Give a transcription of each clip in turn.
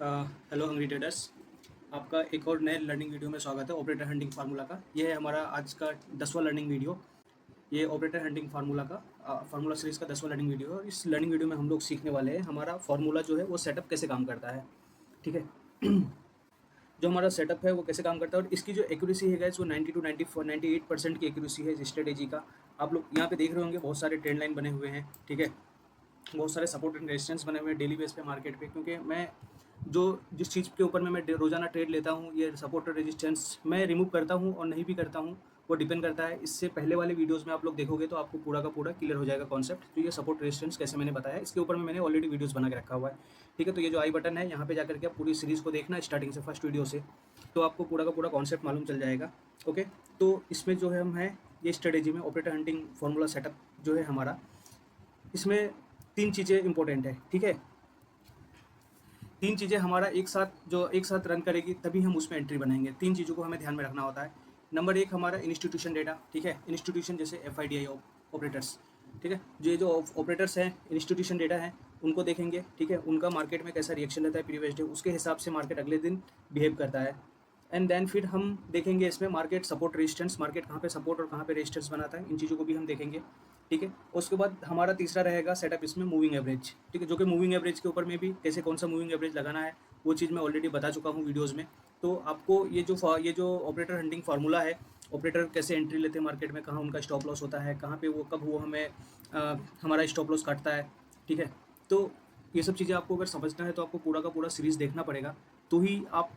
Hello hungry traders. आपका एक और नए लर्निंग वीडियो में स्वागत है ऑपरेटर हंटिंग फार्मूला का। ये है हमारा आज का 10वां लर्निंग वीडियो। ये ऑपरेटर हंटिंग फार्मूला का फार्मूला सीरीज़ का 10वां लर्निंग वीडियो है। और इस लर्निंग वीडियो में हम लोग सीखने वाले हैं हमारा फार्मूला जो है वो सेटअप कैसे काम करता है। ठीक है। जो हमारा सेटअप है वो कैसे काम करता है और इसकी जो एक्यूरेसी है गाइस वो 90 टू 98% की एक्यूरेसी है इस स्ट्रेटेजी का। आप लोग यहाँ पे देख रहे होंगे बहुत सारे ट्रेंड लाइन बने हुए हैं। ठीक है। बहुत सारे सपोर्ट एंड रेजिस्टेंस बने हुए हैं डेली बेस पे मार्केट पे, क्योंकि मैं जो जिस चीज़ के ऊपर मैं रोज़ाना ट्रेड लेता हूँ ये सपोर्ट और रेजिस्टेंस मैं रिमूव करता हूँ और नहीं भी करता हूँ, वो डिपेंड करता है। इससे पहले वाले वीडियोस में आप लोग देखोगे तो आपको पूरा का पूरा क्लियर हो जाएगा कॉन्सेप्ट। तो ये सपोर्ट रेजिस्टेंस कैसे मैंने बताया इसके ऊपर में मैंने ऑलरेडी वीडियोस बना के रखा हुआ है। ठीक है। तो ये जो आई बटन है यहाँ पे जाकर के आप पूरी सीरीज़ को देखना स्टार्टिंग से फर्स्ट वीडियो से, तो आपको पूरा का पूरा कॉन्सेप्ट मालूम चल जाएगा। ओके। तो इसमें जो है हम है ये स्ट्रेटेजी में ऑपरेटर हंटिंग फार्मूला सेटअप जो है हमारा, इसमें तीन चीज़ें इंपॉर्टेंट है। ठीक है। तीन चीज़ें हमारा एक साथ रन करेगी तभी हम उसमें एंट्री बनाएंगे। तीन चीज़ों को हमें ध्यान में रखना होता है। नंबर एक हमारा इंस्टीट्यूशन डेटा। ठीक है। इंस्टीट्यूशन जैसे FIDI ऑपरेटर्स। ठीक है। जो ऑपरेटर्स हैं इंस्टीट्यूशन डेटा है उनको देखेंगे। ठीक है। उनका मार्केट में कैसा रिएक्शन रहता है प्रीवियस डे, उसके हिसाब से मार्केट अगले दिन बिहेव करता है। एंड देन फिर हम देखेंगे इसमें मार्केट सपोर्ट रेजिस्टेंस, मार्केट कहाँ पे सपोर्ट और कहाँ पे रेजिस्टेंस बनाता है, इन चीज़ों को भी हम देखेंगे। ठीक है। उसके बाद हमारा तीसरा रहेगा सेटअप इसमें मूविंग एवरेज। ठीक है। जो कि मूविंग एवरेज के ऊपर में भी कैसे कौन सा मूविंग एवरेज लगाना है वो चीज़ मैं ऑलरेडी बता चुका हूँ वीडियोज़ में। तो आपको ये जो ऑपरेटर हंटिंग फार्मूला है, ऑपरेटर कैसे एंट्री लेते हैं मार्केट में, कहाँ उनका स्टॉप लॉस होता है, कहाँ पे वो कब वो हमें हमारा स्टॉप लॉस काटता है। ठीक है। तो ये सब चीज़ें आपको अगर समझना है तो आपको पूरा का पूरा सीरीज़ देखना पड़ेगा, तो ही आप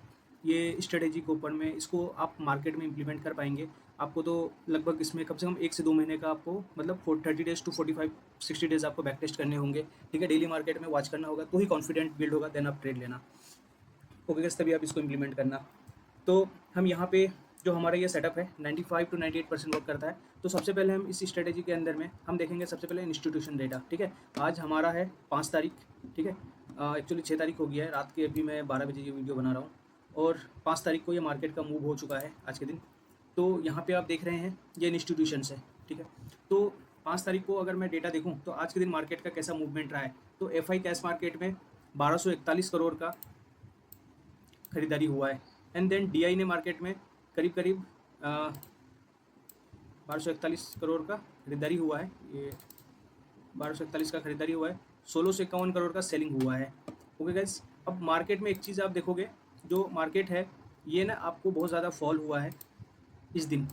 ये स्ट्रेटेजी के ऊपर में इसको आप मार्केट में इम्प्लीमेंट कर पाएंगे। आपको तो लगभग इसमें कम से कम 1 से 2 महीने का आपको मतलब 30 डेज़ टू 45-60 डेज़ आपको बैक टेस्ट करने होंगे। ठीक है। डेली मार्केट में वॉच करना होगा तो ही कॉन्फिडेंट बिल्ड होगा, देन आप ट्रेड लेना। ओके गाइस, तभी आप इसको इम्प्लीमेंट करना। तो हम यहाँ पे जो हमारा ये सेटअप है 95 टू 98% वर्क करता है। तो सबसे पहले हम इस स्ट्रेटेजी के अंदर में हम देखेंगे सबसे पहले इंस्टीट्यूशन डेटा। ठीक है। आज हमारा है 5 तारीख। ठीक है। एक्चुअली 6 तारीख हो गया है, रात के अभी मैं 12 बजे ये वीडियो बना रहा हूँ और 5 तारीख को ये मार्केट का मूव हो चुका है आज के दिन। तो यहाँ पे आप देख रहे हैं ये इंस्टीट्यूशंस है। ठीक है। तो 5 तारीख को अगर मैं डेटा देखूँ तो आज के दिन मार्केट का कैसा मूवमेंट रहा है, तो FI कैश मार्केट में 1241 करोड़ का खरीदारी हुआ है। एंड देन DI ने मार्केट में करीब करीब 1241 करोड़ का खरीदारी हुआ है। ये 1241 का खरीदारी हुआ है, 1651 करोड़ का सेलिंग हुआ है। ओके गाइस, अब मार्केट में एक चीज़ आप देखोगे, जो मार्केट है ये ना आपको बहुत ज़्यादा फॉल हुआ है इस दिन।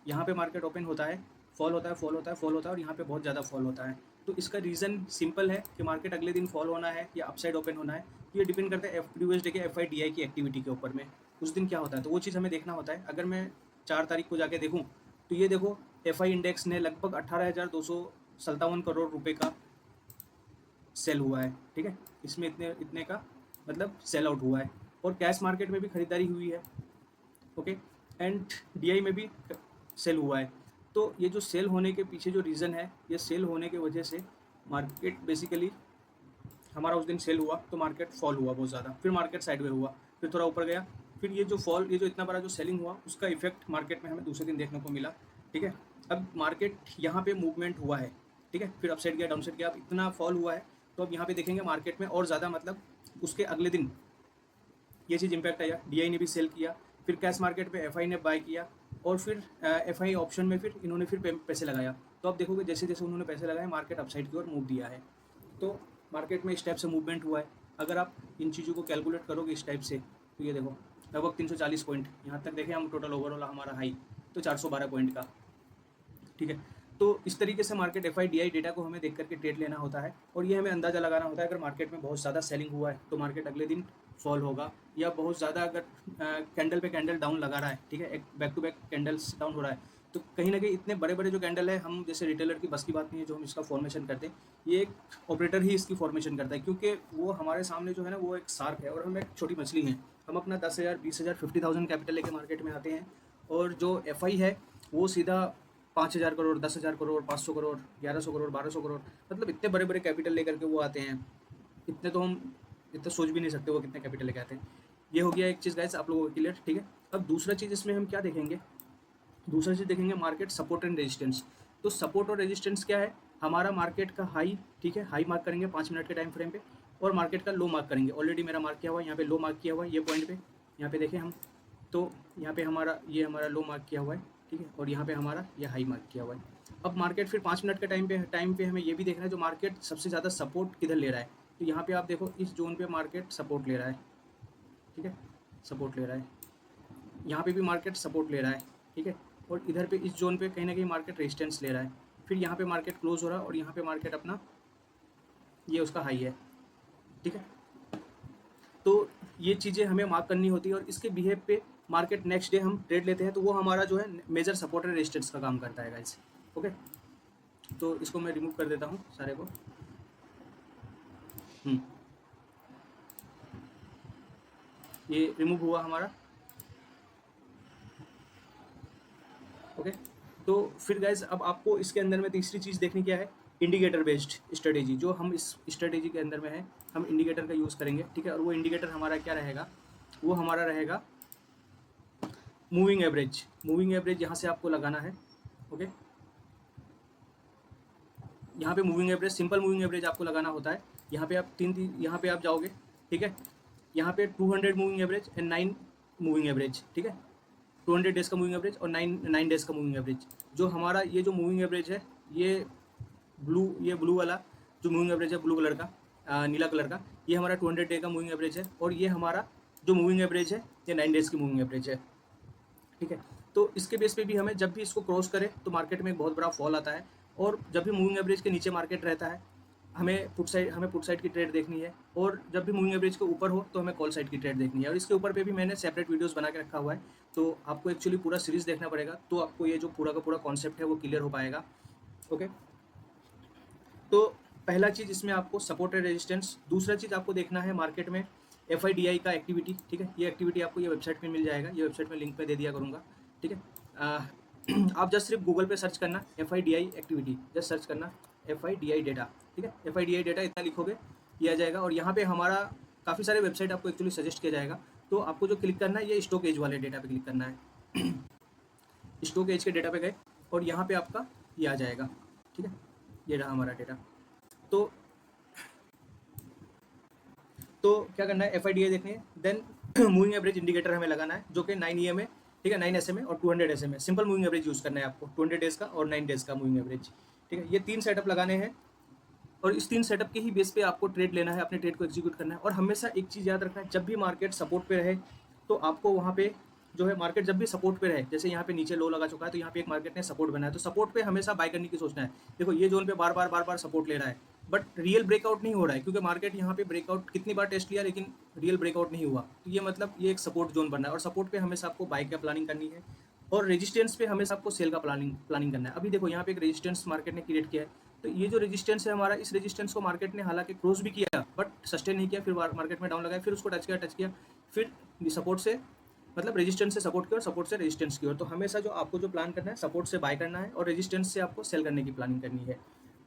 यहाँ पे मार्केट ओपन होता है, फॉल होता है, फॉल होता है, फॉल होता है और यहाँ पे बहुत ज़्यादा फॉल होता है। तो इसका रीज़न सिंपल है कि मार्केट अगले दिन फॉल होना है या अपसाइड ओपन होना है, ये डिपेंड करता है प्रीवियस डे के FIDI की एक्टिविटी के ऊपर में उस दिन क्या होता है। तो वो चीज़ हमें देखना होता है। अगर मैं 4 तारीख को जाके देखूँ तो ये देखो FI इंडेक्स ने लगभग 18,257 करोड़ रुपये का सेल हुआ है। ठीक है। इसमें इतने इतने का मतलब सेल आउट हुआ है और कैश मार्केट में भी खरीदारी हुई है। ओके। एंड DI में भी सेल हुआ है। तो ये जो सेल होने के पीछे जो रीज़न है, ये सेल होने के वजह से मार्केट बेसिकली हमारा उस दिन सेल हुआ तो मार्केट फॉल हुआ बहुत ज़्यादा, फिर मार्केट साइडवे हुआ, फिर थोड़ा ऊपर गया, फिर ये जो इतना बड़ा जो सेलिंग हुआ उसका इफेक्ट मार्केट में हमें दूसरे दिन देखने को मिला। ठीक है। अब मार्केट यहाँ पे मूवमेंट हुआ है। ठीक है। फिर अपसाइड गया, डाउनसाइड गया, अब इतना फॉल हुआ है तो अब यहाँ पे देखेंगे मार्केट में और ज़्यादा मतलब उसके अगले दिन ये चीज़ इम्पैक्ट आया। DI ने भी सेल किया, फिर कैश मार्केट पे FI ने बाय किया और फिर FI ऑप्शन में फिर इन्होंने फिर पैसे लगाया। तो आप देखोगे जैसे जैसे उन्होंने पैसे लगाए मार्केट अपसाइड की ओर मूव दिया है। तो मार्केट में इस टाइप से मूवमेंट हुआ है। अगर आप इन चीज़ों को कैलकुलेट करोगे इस टाइप से तो ये देखो लगभग 340 पॉइंट यहाँ तक देखें हम टोटल ओवरऑल हमारा हाई तो 412 पॉइंट का। ठीक है। तो इस तरीके से मार्केट FIDI डेटा को हमें देख करके ट्रेड लेना होता है और ये हमें अंदाज़ा लगाना होता है। अगर मार्केट में बहुत ज़्यादा सेलिंग हुआ है तो मार्केट अगले दिन फॉल होगा, या बहुत ज़्यादा अगर कैंडल पे कैंडल डाउन लगा रहा है, ठीक है, एक back to back candles down हो रहा है, तो कहीं ना कहीं इतने बड़े बड़े जो कैंडल है, हम जैसे रिटेलर की बस की बात नहीं है जो हम इसका फॉर्मेशन करते हैं, ये एक ऑपरेटर ही इसकी फॉर्मेशन करता है, क्योंकि वो हमारे सामने जो है ना वो एक शार्क है और हम एक छोटी मछली हैं। हम अपना 10,000 20,000 50,000 कैपिटल लेके मार्केट में आते हैं और जो FI है वो सीधा 5,000 करोड़, 10,000 करोड़, 500 करोड़, 1100 करोड़, 1200 करोड़, मतलब इतने बड़े बड़े कैपिटल लेकर के वो आते हैं। इतने तो हम इतना सोच भी नहीं सकते वो कितने कैपिटल लेके आते हैं। ये हो गया एक चीज़ गाइस आप लोगों को क्लियर। ठीक है। अब दूसरा चीज़ इसमें हम क्या देखेंगे, दूसरा चीज़ देखेंगे मार्केट सपोर्ट एंड रेजिस्टेंस। तो सपोर्ट और रेजिस्टेंस क्या है, हमारा मार्केट का हाई, ठीक है, हाई मार्क करेंगे 5 मिनट के टाइम फ्रेम पे, और मार्केट का लो मार्क करेंगे। ऑलरेडी मेरा मार्क किया हुआ है, यहाँ पे लो मार्क किया हुआ है ये पॉइंट पे, यहाँ पे देखें हम, तो यहाँ पे हमारा ये हमारा लो मार्क किया हुआ है, ठीक है, और यहाँ पे हमारा ये हाई मार्क किया हुआ है। अब मार्केट फिर 5 मिनट के टाइम पे हमें ये भी देखना है जो मार्केट सबसे ज़्यादा सपोर्ट किधर ले रहा है। तो यहाँ पे आप देखो इस जोन पे मार्केट सपोर्ट ले रहा है, ठीक है, सपोर्ट ले रहा है, यहाँ पे भी मार्केट सपोर्ट ले रहा है, ठीक है, और इधर पे इस जोन पे कहीं ना कहीं मार्केट रेजिस्टेंस ले रहा है। फिर यहाँ पे मार्केट क्लोज हो रहा है और यहाँ पे मार्केट अपना ये उसका हाई है, ठीक है। तो ये चीज़ें हमें मार्क करनी होती है और इसके बिहेव पे मार्केट नेक्स्ट डे हम ट्रेड लेते हैं, तो वो हमारा जो है मेजर सपोर्ट एंड रेजिस्टेंस का काम करता है गाइस। ओके, तो इसको मैं रिमूव कर देता हूँ सारे को। ये रिमूव हुआ हमारा। ओके, तो फिर गाइज अब आपको इसके अंदर में तीसरी चीज़ देखनी क्या है, इंडिकेटर बेस्ड स्ट्रेटेजी। जो हम इस स्ट्रेटेजी के अंदर में है, हम इंडिकेटर का यूज़ करेंगे, ठीक है। और वो इंडिकेटर हमारा क्या रहेगा, वो हमारा रहेगा मूविंग एवरेज। मूविंग एवरेज यहाँ से आपको लगाना है। ओके, यहाँ पे moving average, simple moving average आपको लगाना होता है। यहाँ पे आप यहाँ पे आप जाओगे, ठीक है, यहाँ पे 200 moving average and 9 moving average, ठीक है, 200 डेज का मूविंग एवरेज और 9 डेज का मूविंग एवरेज। जो हमारा ये जो मूविंग एवरेज है, ये ब्लू वाला जो मूविंग एवरेज है, ब्लू कलर का, नीला कलर का, ये हमारा 200 डे का मूविंग एवरेज है। और ये हमारा जो मूविंग एवरेज है, ये 9 डेज की मूविंग एवरेज है, ठीक है। तो इसके बेस पे भी हमें जब भी इसको क्रॉस करे तो मार्केट में एक बहुत बड़ा फॉल आता है। और जब भी मूविंग एवरेज के नीचे मार्केट रहता है, हमें पुट साइड की ट्रेड देखनी है। और जब भी मूविंग एवरेज के ऊपर हो तो हमें कॉल साइड की ट्रेड देखनी है। और इसके ऊपर पे भी मैंने सेपरेट वीडियोस बना के रखा हुआ है, तो आपको एक्चुअली पूरा सीरीज़ देखना पड़ेगा, तो आपको ये जो पूरा का पूरा कॉन्सेप्ट है वो क्लियर हो पाएगा। ओके, तो पहला चीज़ इसमें आपको सपोर्ट एंड रेजिस्टेंस। दूसरा चीज़ आपको देखना है मार्केट में FIDI का एक्टिविटी, ठीक है। ये एक्टिविटी आपको ये वेबसाइट पे मिल जाएगा, ये वेबसाइट में लिंक पे दे दिया करूँगा, ठीक है। आप जस्ट सिर्फ गूगल पे सर्च करना FIDI एक्टिविटी, जस्ट सर्च करना FIDI डेटा, ठीक है। FIDI डेटा इतना लिखोगे ये आ जाएगा। और यहाँ पे हमारा काफ़ी सारे वेबसाइट आपको एक्चुअली सजेस्ट किया जाएगा। तो आपको जो क्लिक करना है, ये स्टॉक एज वाले डेटा पे क्लिक करना है। स्टॉक एज के डेटा पे गए और यहाँ पे आपका ये आ जाएगा, ठीक है, ये रहा हमारा डेटा। तो क्या करना है, FIDI देखनी है, देन मूविंग एवरेज इंडिकेटर हमें लगाना है, जो कि 9 EM है, ठीक है, 9 SM है और 200 SM है। सिंपल मूविंग एवरेज यूज़ करना है आपको, 200 डेज का और 9 डेज का मूविंग एवरेज, ठीक है। ये 3 सेटअप लगाने हैं और इस 3 सेटअप के ही बेस पे आपको ट्रेड लेना है, अपने ट्रेड को एग्जीक्यूट करना है। और हमेशा एक चीज़ याद रखना है, जब भी मार्केट सपोर्ट पे रहे तो आपको वहाँ पे जो है, मार्केट जब भी सपोर्ट पे रहे, जैसे यहाँ पे नीचे लो लगा चुका है, तो यहाँ पे एक मार्केट ने सपोर्ट बनाया, तो सपोर्ट पे हमेशा बाय करने की सोचना है। देखो ये जोन पे बार बार सपोर्ट ले रहा है, बट रियल ब्रेकआउट नहीं हो रहा है, क्योंकि मार्केट यहाँ पे ब्रेकआउट कितनी बार टेस्ट किया लेकिन रियल ब्रेकआउट नहीं हुआ। तो ये मतलब ये एक सपोर्ट जोन बनना है और सपोर्ट पे हमेशा आपको बाय का प्लानिंग करनी है और रेजिस्टेंस पे हमेशा आपको सेल का प्लानिंग करना है। अभी देखो यहाँ पे एक रेजिस्टेंस मार्केट ने क्रिएट किया है, तो ये जो रेजिस्टेंस है हमारा, इस रेजिस्टेंस को मार्केट ने हालांकि क्रॉस भी किया बट सस्टेन नहीं किया, फिर मार्केट में डाउन लगाया, फिर उसको टच किया, फिर सपोर्ट से मतलब रेजिस्टेंस से सपोर्ट की और सपोर्ट से रेजिस्टेंस की ओर। तो हमेशा जो आपको जो प्लान करना है, सपोर्ट से बाय करना है और रेजिस्टेंस से आपको सेल करने की प्लानिंग करनी है।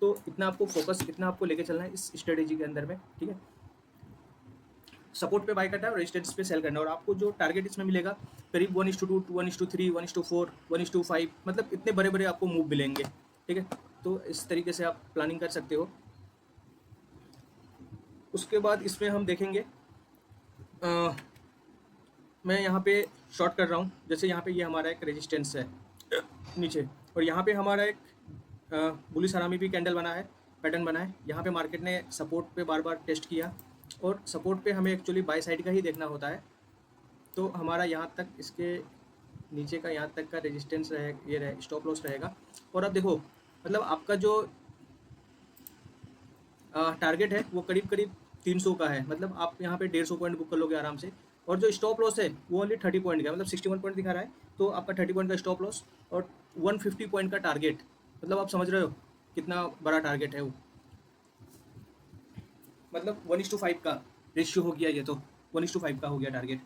तो इतना आपको फोकस, इतना आपको लेके चलना है इस स्ट्रेटेजी के अंदर में, ठीक है। सपोर्ट पे बाय करना है और रेजिस्टेंस पे सेल करना है। और आपको जो टारगेट इसमें मिलेगा करीब 1:2, 1:3, 1:4, 1:5, मतलब इतने बड़े बड़े आपको मूव मिलेंगे, ठीक है। तो इस तरीके से आप प्लानिंग कर सकते हो। उसके बाद इसमें हम देखेंगे, मैं यहाँ पे शॉर्ट कर रहा हूँ, जैसे यहाँ पे ये हमारा एक रेजिस्टेंस है नीचे, और यहाँ पे हमारा एक बुलिश हरामी भी कैंडल बना है, पैटर्न बना है। यहाँ पे मार्केट ने सपोर्ट पे बार बार टेस्ट किया और सपोर्ट पे हमें एक्चुअली बाय साइड का ही देखना होता है। तो हमारा यहाँ तक, इसके नीचे का यहाँ तक का रेजिस्टेंस ये रहे, स्टॉप लॉस रहेगा। और अब देखो मतलब आपका जो टारगेट है वो करीब 300 का है, मतलब आप यहाँ पे 150 पॉइंट बुक कर लोगे आराम से। और जो स्टॉप लॉस है वो ओनली 30 पॉइंट का, मतलब 61 पॉइंट दिखा रहा है, तो आपका 30 पॉइंट का स्टॉप लॉस और 150 पॉइंट का टारगेट, मतलब आप समझ रहे हो कितना बड़ा टारगेट है वो, मतलब 1:5 का रेशियो हो गया ये, तो 1:5 का हो गया टारगेट।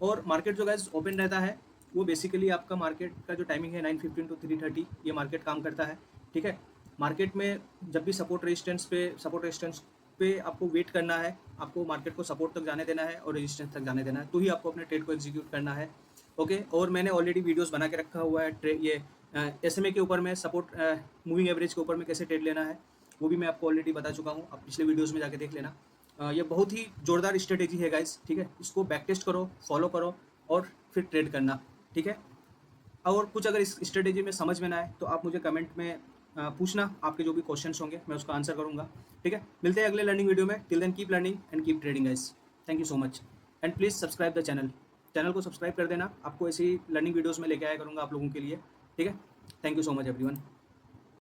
और मार्केट जो गैस ओपन रहता है वो बेसिकली आपका मार्केट का जो टाइमिंग है 9:15 to 3:30 ये मार्केट काम करता है, ठीक है। मार्केट में जब भी सपोर्ट रेजिस्टेंस पे आपको वेट करना है, आपको मार्केट को सपोर्ट तक जाने देना है और रेजिस्टेंस तक जाने देना है, तो ही आपको अपने ट्रेड को एग्जीक्यूट करना है। ओके, और मैंने ऑलरेडी वीडियोस बना के रखा हुआ है ये SMA के ऊपर में, सपोर्ट मूविंग एवरेज के ऊपर में कैसे ट्रेड लेना है, वो भी मैं आपको ऑलरेडी बता चुका हूँ, आप पिछले वीडियोज़ में जाके देख लेना। ये बहुत ही ज़ोरदार स्ट्रेटेजी है गाइस, ठीक है। इसको बैक टेस्ट करो, फॉलो करो और फिर ट्रेड करना, ठीक है। और कुछ अगर इस स्ट्रेटेजी में समझ में ना आए तो आप मुझे कमेंट में पूछना, आपके जो भी क्वेश्चंस होंगे मैं उसका आंसर करूँगा, ठीक है। मिलते हैं अगले लर्निंग वीडियो में। Till then keep learning and keep trading guys. Thank you so much and please subscribe the channel को सब्सक्राइब कर देना। आपको ऐसी लर्निंग वीडियोज़ में लेके आया करूँगा आप लोगों के लिए, ठीक है। Thank you so much everyone.